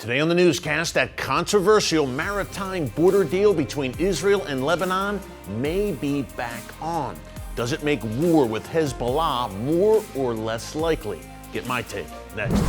Today on the newscast, that controversial maritime border deal between Israel and Lebanon may be back on. Does it make war with Hezbollah more or less likely? Get my take next.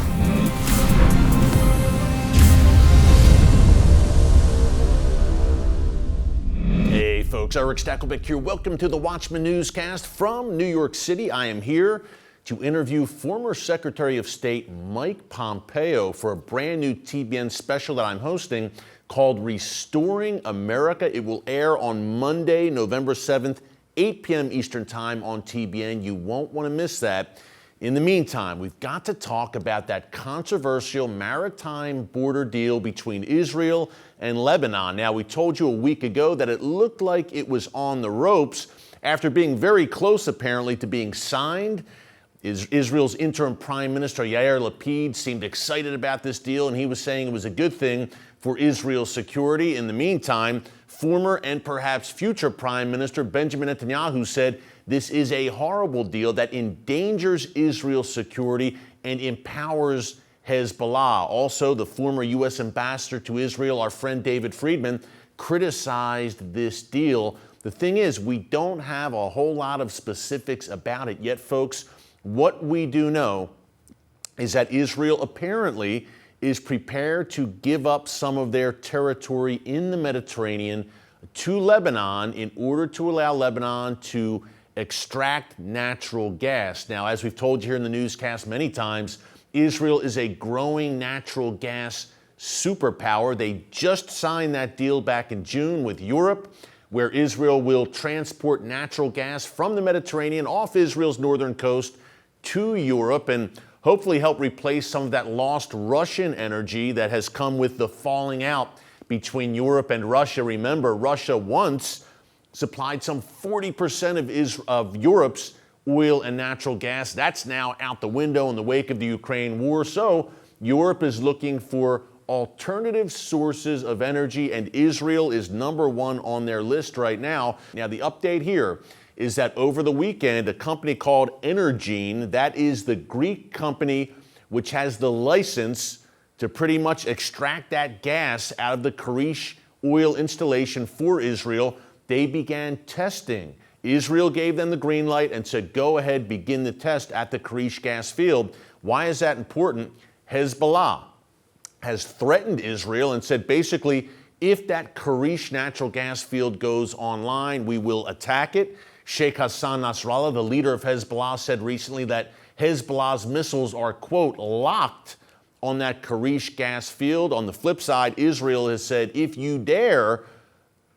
Hey folks, Erick Stakelbeck here. Welcome to the Watchman Newscast from New York City. I am here to interview former Secretary of State Mike Pompeo for a brand new TBN special that I'm hosting called Restoring America. It will air on Monday, November 7th, 8 p.m. Eastern Time on TBN. You won't want to miss that. In the meantime, we've got to talk about that controversial maritime border deal between Israel and Lebanon. Now, we told you a week ago that it looked like it was on the ropes after being very close, apparently, to being signed. Israel's interim prime minister, Yair Lapid, seemed excited about this deal, and he was saying it was a good thing for Israel's security. In the meantime, former and perhaps future prime minister Benjamin Netanyahu said this is a horrible deal that endangers Israel's security and empowers Hezbollah. Also, the former U.S. ambassador to Israel, our friend David Friedman, criticized this deal. The thing is, we don't have a whole lot of specifics about it yet, folks. What we do know is that Israel apparently is prepared to give up some of their territory in the Mediterranean to Lebanon in order to allow Lebanon to extract natural gas. Now, as we've told you here in the newscast many times, Israel is a growing natural gas superpower. They just signed that deal back in June with Europe, where Israel will transport natural gas from the Mediterranean off Israel's northern coast to Europe and hopefully help replace some of that lost Russian energy that has come with the falling out between Europe and Russia. Remember, Russia once supplied some 40% of Europe's oil and natural gas. That's now out the window in the wake of the Ukraine war. So Europe is looking for alternative sources of energy, and Israel is number one on their list right now. Now, the update here is that over the weekend, a company called Energene, that is the Greek company which has the license to pretty much extract that gas out of the Karish oil installation for Israel, they began testing. Israel gave them the green light and said, go ahead, begin the test at the Karish gas field. Why is that important? Hezbollah has threatened Israel and said, basically, if that Karish natural gas field goes online, we will attack it. Sheikh Hassan Nasrallah, the leader of Hezbollah, said recently that Hezbollah's missiles are, quote, locked on that Karish gas field. On the flip side, Israel has said, if you dare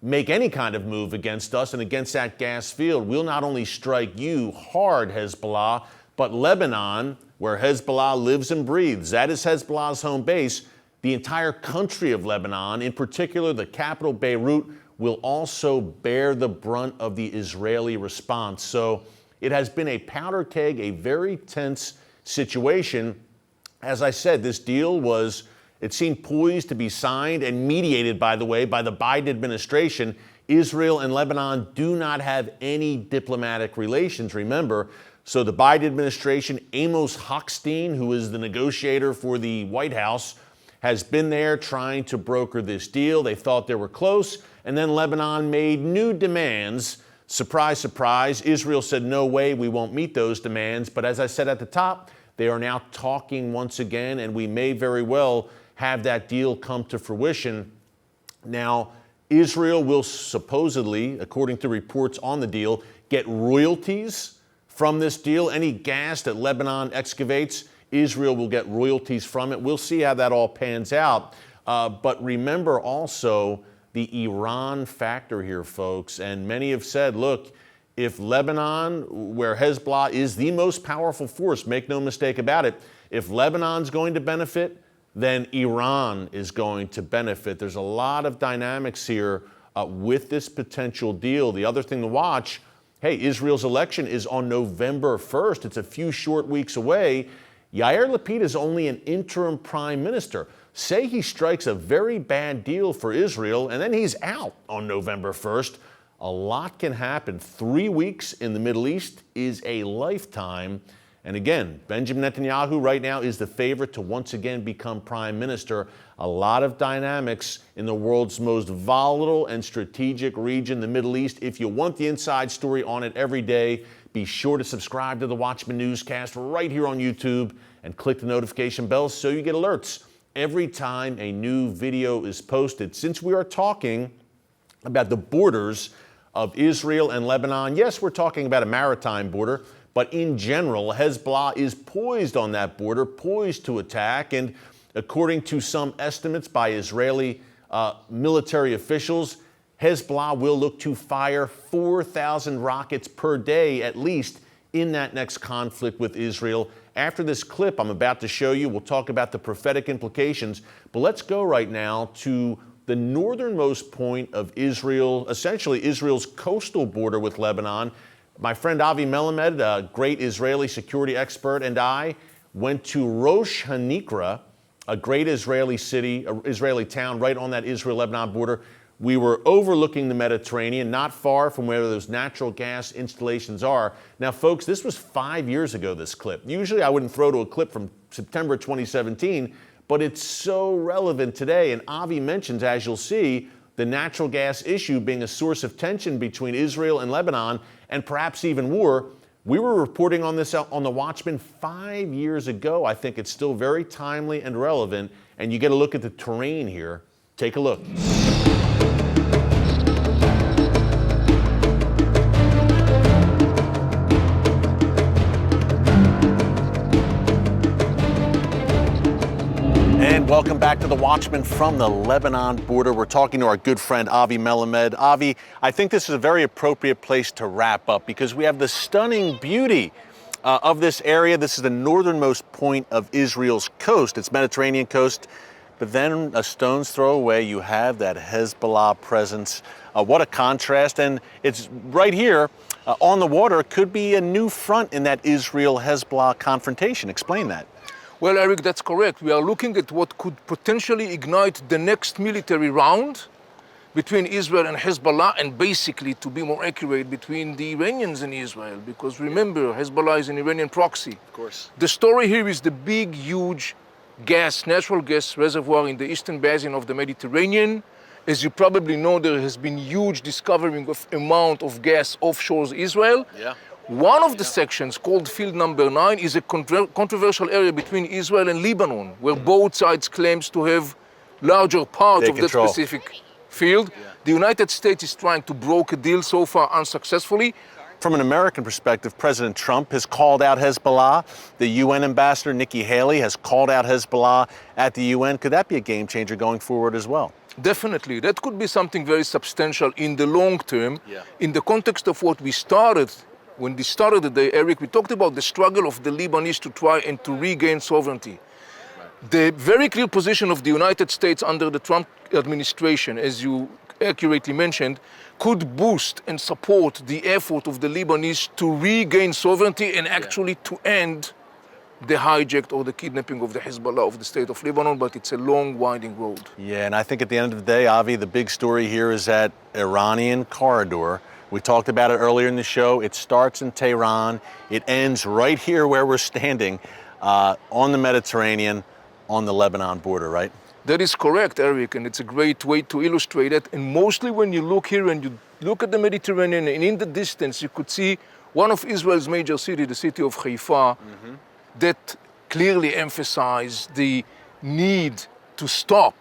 make any kind of move against us and against that gas field, we'll not only strike you hard, Hezbollah, but Lebanon, where Hezbollah lives and breathes. That is Hezbollah's home base. The entire country of Lebanon, in particular the capital Beirut, will also bear the brunt of the Israeli response. So it has been a powder keg, a very tense situation. As I said, this deal it seemed poised to be signed and mediated, by the way, by the Biden administration. Israel and Lebanon do not have any diplomatic relations, remember. So the Biden administration, Amos Hochstein, who is the negotiator for the White House, has been there trying to broker this deal. They thought they were close, and then Lebanon made new demands. Surprise, surprise. Israel said, no way, we won't meet those demands. But as I said at the top, they are now talking once again, and we may very well have that deal come to fruition. Now, Israel will supposedly, according to reports on the deal, get royalties from this deal. Any gas that Lebanon excavates, Israel will get royalties from it. We'll see how that all pans out. But remember also the Iran factor here, folks. And many have said, look, if Lebanon, where Hezbollah is the most powerful force, make no mistake about it, if Lebanon's going to benefit, then Iran is going to benefit. There's a lot of dynamics here with this potential deal. The other thing to watch, hey, Israel's election is on November 1st. It's a few short weeks away. Yair Lapid is only an interim prime minister. Say he strikes a very bad deal for Israel, and then he's out on November 1st. A lot can happen. 3 weeks in the Middle East is a lifetime. And again, Benjamin Netanyahu right now is the favorite to once again become prime minister. A lot of dynamics in the world's most volatile and strategic region, the Middle East. If you want the inside story on it every day, be sure to subscribe to the Watchman Newscast right here on YouTube and click the notification bell so you get alerts every time a new video is posted. Since we are talking about the borders of Israel and Lebanon, yes, we're talking about a maritime border, but in general, Hezbollah is poised on that border, poised to attack. And according to some estimates by Israeli military officials, Hezbollah will look to fire 4,000 rockets per day, at least, in that next conflict with Israel. After this clip I'm about to show you, we'll talk about the prophetic implications. But let's go right now to the northernmost point of Israel, essentially Israel's coastal border with Lebanon. My friend Avi Melamed, a great Israeli security expert, and I went to Rosh Hanikra, a great Israeli city, an Israeli town right on that Israel-Lebanon border. We were overlooking the Mediterranean, not far from where those natural gas installations are. Now, folks, this was 5 years ago, this clip. Usually I wouldn't throw to a clip from September 2017, but it's so relevant today. And Avi mentions, as you'll see, the natural gas issue being a source of tension between Israel and Lebanon, and perhaps even war. We were reporting on this on the Watchman 5 years ago. I think it's still very timely and relevant. And you get a look at the terrain here. Take a look. Welcome back to the Watchman from the Lebanon border. We're talking to our good friend Avi Melamed. Avi, I think this is a very appropriate place to wrap up because we have the stunning beauty of this area. This is the northernmost point of Israel's coast. It's Mediterranean coast. But then a stone's throw away, you have that Hezbollah presence. What a contrast. And it's right here on the water. Could be a new front in that Israel-Hezbollah confrontation. Explain that. Well, Eric, that's correct. We are looking at what could potentially ignite the next military round between Israel and Hezbollah, and basically, to be more accurate, between the Iranians and Israel. Because remember, Hezbollah is an Iranian proxy. Of course. The story here is the big, huge natural gas reservoir in the eastern basin of the Mediterranean. As you probably know, there has been huge discovering of amount of gas offshore Israel. Yeah. One of the sections, called Field Number 9, is a controversial area between Israel and Lebanon, where both sides claims to have larger parts of the specific field. Yeah. The United States is trying to broker a deal, so far unsuccessfully. From an American perspective, President Trump has called out Hezbollah. The UN ambassador, Nikki Haley, has called out Hezbollah at the UN. Could that be a game changer going forward as well? Definitely. That could be something very substantial in the long term. Yeah. In the context of what we started, when we started the day, Eric, we talked about the struggle of the Lebanese to try and to regain sovereignty. Right. The very clear position of the United States under the Trump administration, as you accurately mentioned, could boost and support the effort of the Lebanese to regain sovereignty and actually to end the hijack or the kidnapping of the Hezbollah of the state of Lebanon, but it's a long, winding road. Yeah, and I think at the end of the day, Avi, the big story here is that Iranian corridor. We talked about it earlier in the show. It starts in Tehran. It ends right here where we're standing on the Mediterranean, on the Lebanon border, right? That is correct, Eric, and it's a great way to illustrate it. And mostly when you look here and you look at the Mediterranean, and in the distance you could see one of Israel's major cities, the city of Haifa, that clearly emphasized the need to stop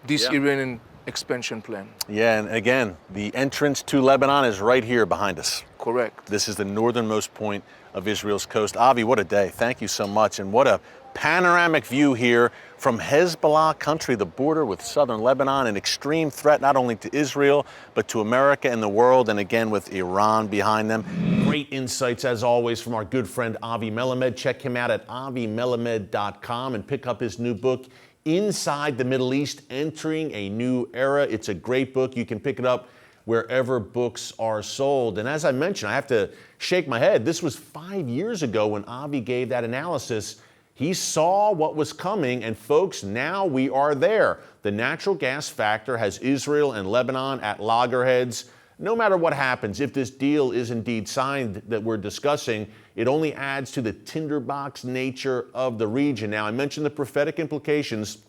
this Iranian expansion plan. Yeah, and again, the entrance to Lebanon is right here behind us. Correct. This is the northernmost point of Israel's coast. Avi, what a day. Thank you so much. And what a panoramic view here from Hezbollah country, the border with southern Lebanon, an extreme threat not only to Israel, but to America and the world, and again with Iran behind them. Great insights, as always, from our good friend Avi Melamed. Check him out at avimelamed.com and pick up his new book, Inside the Middle East, Entering a New Era. It's a great book. You can pick it up wherever books are sold. And as I mentioned, I have to shake my head. This was 5 years ago when Avi gave that analysis. He saw what was coming, and folks, now we are there. The natural gas factor has Israel and Lebanon at loggerheads. No matter what happens, if this deal is indeed signed that we're discussing, it only adds to the tinderbox nature of the region. Now, I mentioned the prophetic implications.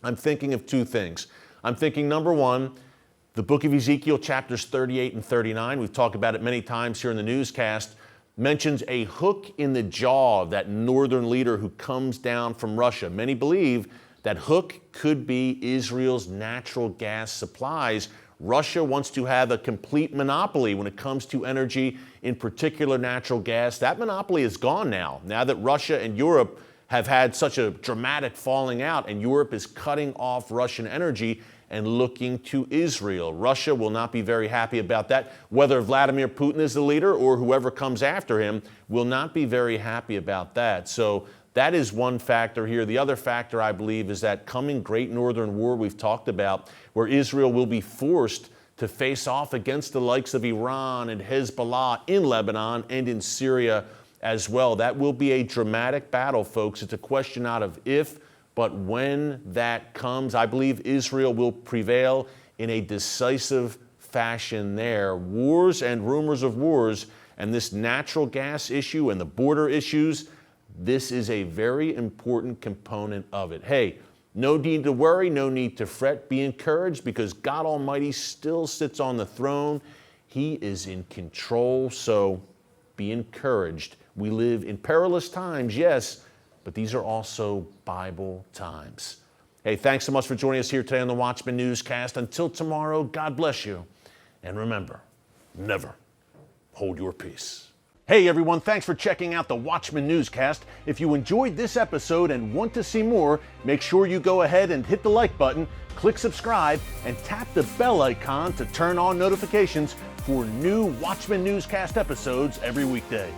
I'm thinking of two things. I'm thinking, number one, the book of Ezekiel, chapters 38 and 39, we've talked about it many times here in the newscast, mentions a hook in the jaw of that northern leader who comes down from Russia. Many believe that hook could be Israel's natural gas supplies. Russia wants to have a complete monopoly when it comes to energy, in particular natural gas. That monopoly is gone now that Russia and Europe have had such a dramatic falling out, and Europe is cutting off Russian energy and looking to Israel. Russia will not be very happy about that. Whether Vladimir Putin is the leader or whoever comes after him will not be very happy about that. So that is one factor here. The other factor, I believe, is that coming Great Northern War we've talked about, where Israel will be forced to face off against the likes of Iran and Hezbollah in Lebanon and in Syria as well. That will be a dramatic battle, folks. It's a question not of if, but when that comes. I believe Israel will prevail in a decisive fashion there. Wars and rumors of wars and this natural gas issue and the border issues, this is a very important component of it. Hey, no need to worry, no need to fret. Be encouraged because God Almighty still sits on the throne. He is in control, so be encouraged. We live in perilous times, yes, but these are also Bible times. Hey, thanks so much for joining us here today on the Watchman Newscast. Until tomorrow, God bless you. And remember, never hold your peace. Hey everyone, thanks for checking out the Watchman Newscast. If you enjoyed this episode and want to see more, make sure you go ahead and hit the like button, click subscribe, and tap the bell icon to turn on notifications for new Watchman Newscast episodes every weekday.